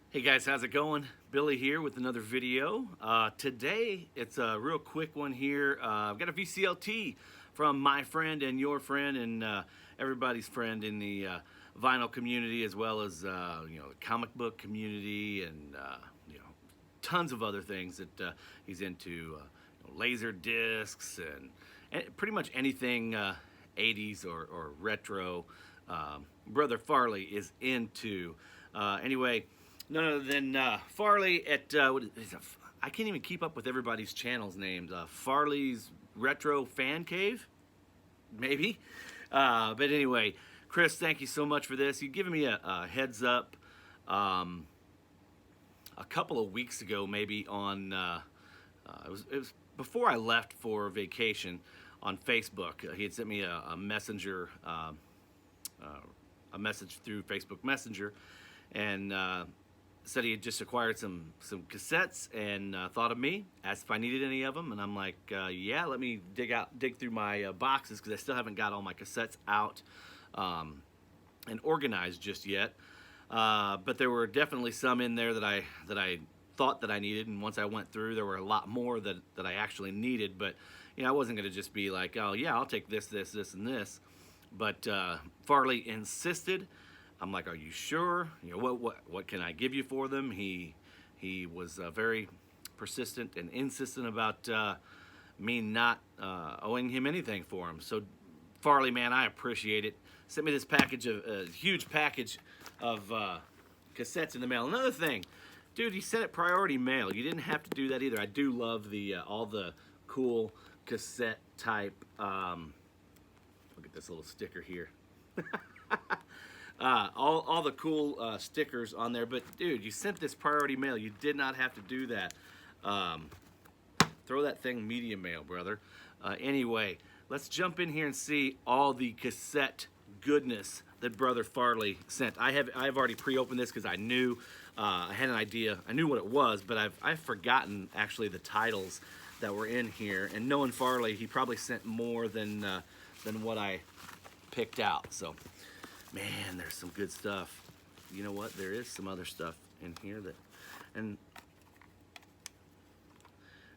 Hey guys, how's it going? Billy here with another video. Today, it's a real quick one here. I've got a VCLT from my friend and your friend and everybody's friend in the vinyl community, as well as the comic book community and tons of other things that he's into. Laser discs and pretty much anything 80s or retro. Brother Farley is into. Anyway, none other than Farley at I can't even keep up with everybody's channels names. Farley's Retro Fan Cave, maybe. But anyway, Chris, thank you so much for this. You've given me a heads up a couple of weeks ago, maybe on it was before I left for vacation on Facebook. He had sent me a messenger, a message through Facebook Messenger, and said he had just acquired some cassettes and thought of me, asked if I needed any of them, and I'm like, yeah, let me dig through my boxes because I still haven't got all my cassettes out and organized just yet. But there were definitely some in there that I thought that I needed, and once I went through, there were a lot more that I actually needed. But I wasn't going to just be like, oh yeah, I'll take this, and this. But Farley insisted. I'm like, are you sure? What can I give you for them? He was very persistent and insistent about me not owing him anything for him. So Farley, man, I appreciate it. Sent me this package of a huge package of cassettes in the mail. Another thing, dude, he sent it priority mail. You didn't have to do that either. I do love the all the cool cassette type. Look at this little sticker here. All the cool stickers on there. But dude, you sent this priority mail. You did not have to do that. Throw that thing medium mail, brother. Anyway, let's jump in here and see all the cassette goodness that Brother Farley sent. I've already pre-opened this because I knew I had an idea. I knew what it was, but I've forgotten actually the titles that were in here. And knowing Farley, he probably sent more than what I picked out. So, man, there's some good stuff. You know what? There is some other stuff in here and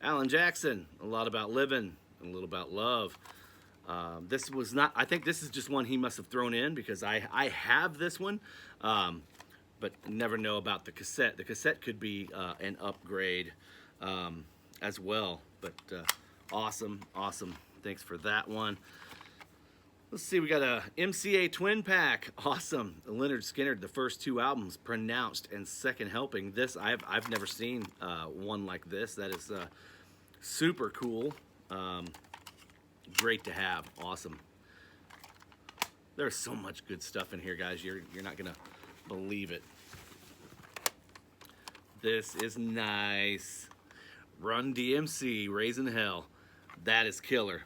Alan Jackson, A Lot About Living, and A Little About Love. This was not, I think this is just one he must have thrown in because I have this one, but never know about the cassette. The cassette could be an upgrade as well, but awesome. Thanks for that one. Let's see, we got a MCA twin pack. Awesome. Leonard Skinner, the first two albums, Pronounced and Second Helping. This, I've never seen one like this. That is super cool. Great to have. Awesome. There's so much good stuff in here, guys. You're not gonna believe it. This is nice. Run DMC, Raising Hell. That is killer.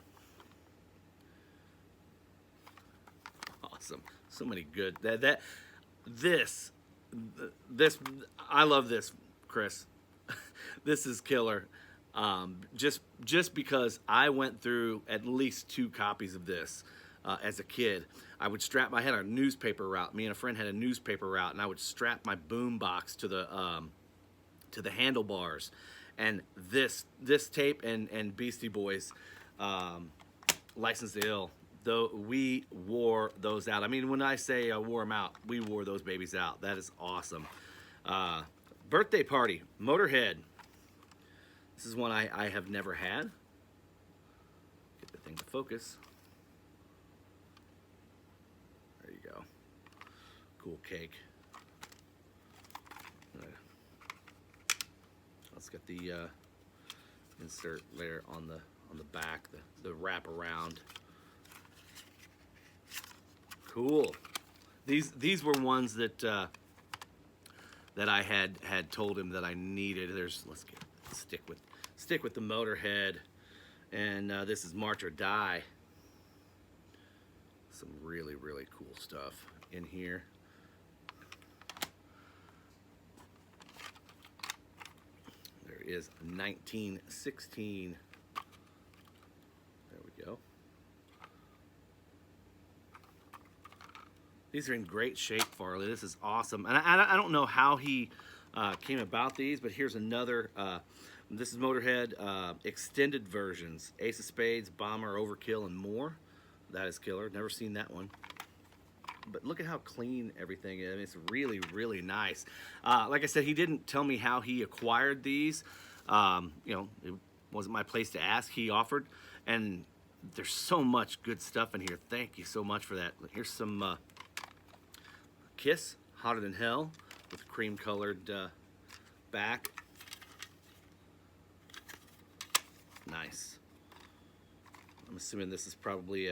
Awesome. So many good. This I love this, Chris. This is killer. Just because I went through at least 2 copies of this as a kid. I would strap. I had a newspaper route. Me and a friend had a newspaper route, and I would strap my boom box to the handlebars. And this tape and Beastie Boys, License to Ill. Though we wore those out. I mean, when I say wore them out, we wore those babies out. That is awesome. Birthday Party, Motorhead. This is one I have never had. Get the thing to focus. There you go. Cool cake. Let's get the insert there on the back, the wrap around. Cool. These were ones that that I had told him that I needed. Stick with the Motorhead, and this is March or Die. Some really cool stuff in here. There is 1916. There we go. These are in great shape, Farley. This is awesome. And I don't know how he came about these, but here's another. This is Motorhead extended versions: Ace of Spades, Bomber, Overkill, and more. That is killer. Never seen that one. But look at how clean everything is. I mean, it's really, really nice. Like I said, he didn't tell me how he acquired these. You know, it wasn't my place to ask. He offered, and there's so much good stuff in here. Thank you so much for that. Here's some Kiss, Hotter Than Hell, with cream-colored back. Nice. I'm assuming this is probably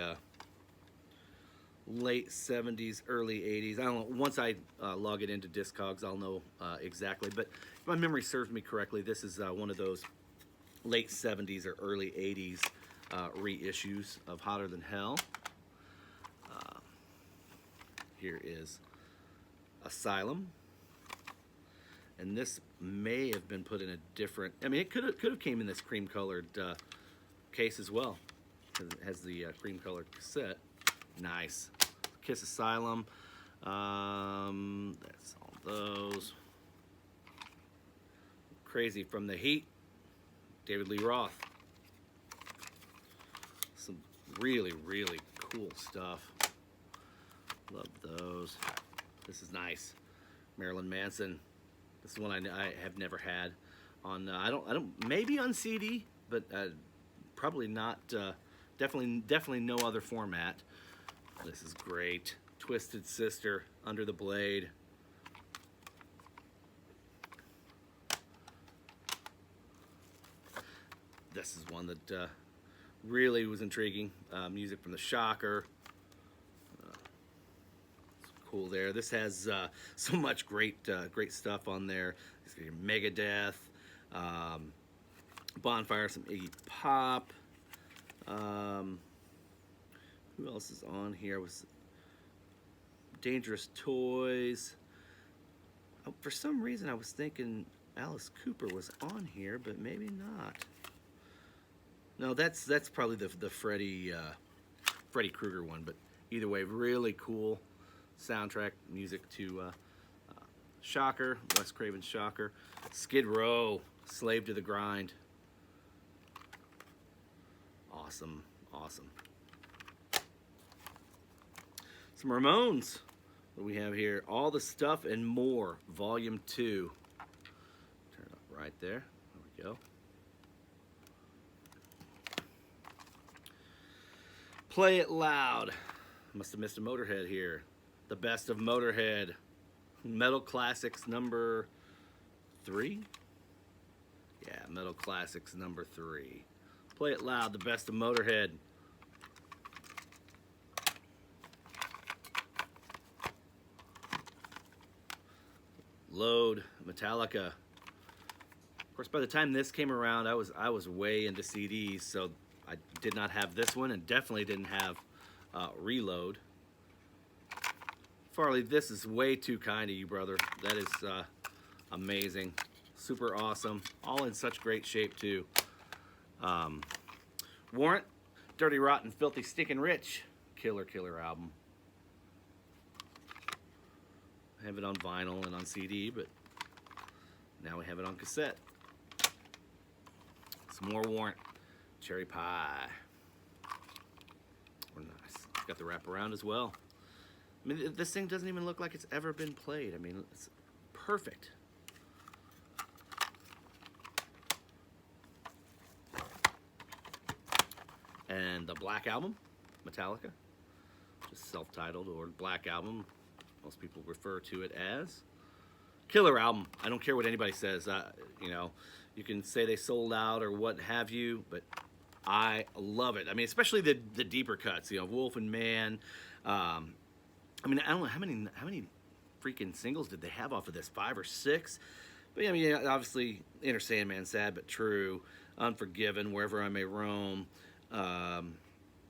late 70s, early 80s. I don't know. Once I log it into Discogs, I'll know exactly. But if my memory serves me correctly, this is one of those late 70s or early 80s reissues of Hotter Than Hell. Here is Asylum. And this may have been put in a different... I mean, it could have came in this cream-colored case as well. It has the cream-colored cassette. Nice. Kiss Asylum. That's all those. Crazy from the Heat. David Lee Roth. Some really, really cool stuff. Love those. This is nice. Marilyn Manson. This is one I have never had on. I don't. Maybe on CD, but probably not. Definitely no other format. This is great. Twisted Sister, Under the Blade. This is one that really was intriguing. Music from the Shocker. Cool there. This has so much great stuff on there. It's got your Megadeth, Bonfire, some Iggy Pop. Who else is on here? Was Dangerous Toys. Oh, for some reason I was thinking Alice Cooper was on here, but maybe not. No, that's probably the Freddy Krueger one. But either way, really cool soundtrack music to Shocker, Wes Craven's Shocker. Skid Row, Slave to the Grind. Awesome, awesome. Some Ramones. What do we have here? All the Stuff and More, Volume 2. Turn it up right there. There we go. Play It Loud. Must have missed a Motorhead here. The Best of Motorhead. Metal Classics number 3? Yeah, Metal Classics number 3. Play It Loud, The Best of Motorhead. Load, Metallica. Of course, by the time this came around, I was way into CDs, so I did not have this one, and definitely didn't have Reload. Farley, this is way too kind of you, brother. That is amazing, super awesome, all in such great shape too. Warrant, Dirty Rotten Filthy Stinkin' Rich, killer album. I have it on vinyl and on CD, but now we have it on cassette. Some more Warrant. Cherry Pie. Oh, nice. Got the wraparound as well. I mean, this thing doesn't even look like it's ever been played. I mean, it's perfect. And the Black Album, Metallica. Just self-titled or Black Album. Most people refer to it as. Killer album. I don't care what anybody says. You know, you can say they sold out or what have you, but I love it. I mean, especially the deeper cuts. You know, Wolf and Man. I mean, I don't know how many freaking singles did they have off of this? 5 or 6? But yeah, I mean, obviously, Enter Sandman, Sad But True, Unforgiven, Wherever I May Roam,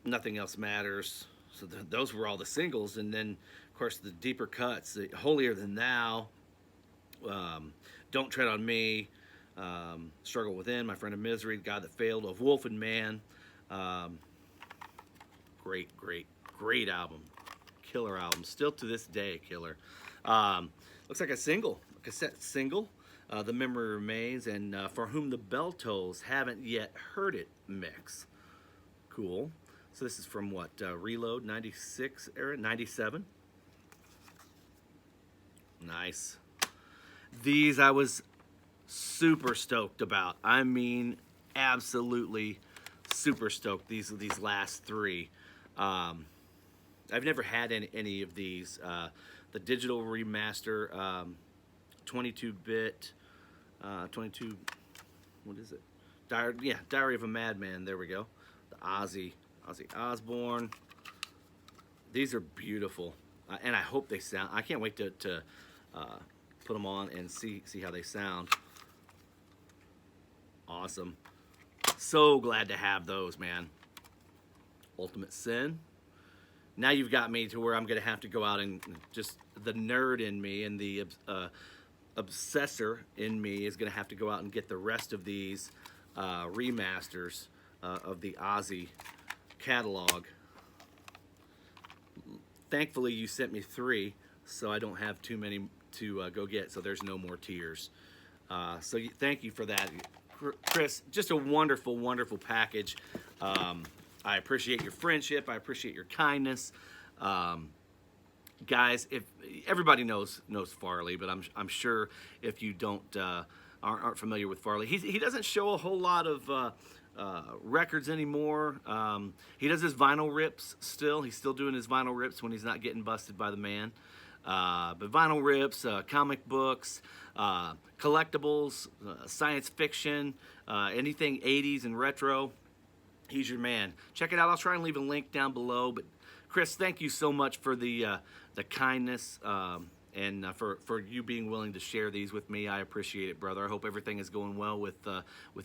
Nothing Else Matters. So those were all the singles, and then of course the deeper cuts, the Holier Than Thou, Don't Tread on Me, Struggle Within, My Friend of Misery, God That Failed, Of Wolf and Man. Great album. Killer album. Still to this day, killer. Looks like a single, a cassette single. The Memory Remains, and For Whom the Bell Tolls, Haven't Yet Heard It mix. Cool. So this is from what, Reload 96 era, 97. Nice. These I was super stoked about. I mean, absolutely super stoked. These last three. I've never had any of these. The digital remaster, 22-bit, 22. What is it? Diary of a Madman. There we go. The Ozzy Osbourne. These are beautiful, and I hope they sound. I can't wait to put them on and see how they sound. Awesome. So glad to have those, man. Ultimate Sin. Now you've got me to where I'm going to have to go out and just the nerd in me and the obsessor in me is going to have to go out and get the rest of these remasters of the Ozzy catalog. Thankfully, you sent me 3, so I don't have too many to go get, so there's no more tears. So thank you for that, Chris. Just a wonderful, wonderful package. I appreciate your friendship. I appreciate your kindness. Guys, if everybody knows Farley, but I'm sure if you aren't familiar with Farley, he doesn't show a whole lot of records anymore. He does his vinyl rips still. He's still doing his vinyl rips when he's not getting busted by the man. But vinyl rips, comic books, collectibles, science fiction, anything 80s and retro. He's your man. Check it out. I'll try and leave a link down below. But Chris, thank you so much for the kindness and for you being willing to share these with me. I appreciate it, brother. I hope everything is going well with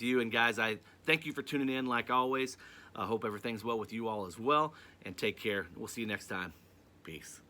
you. And guys, I thank you for tuning in like always. I hope everything's well with you all as well. And take care. We'll see you next time. Peace.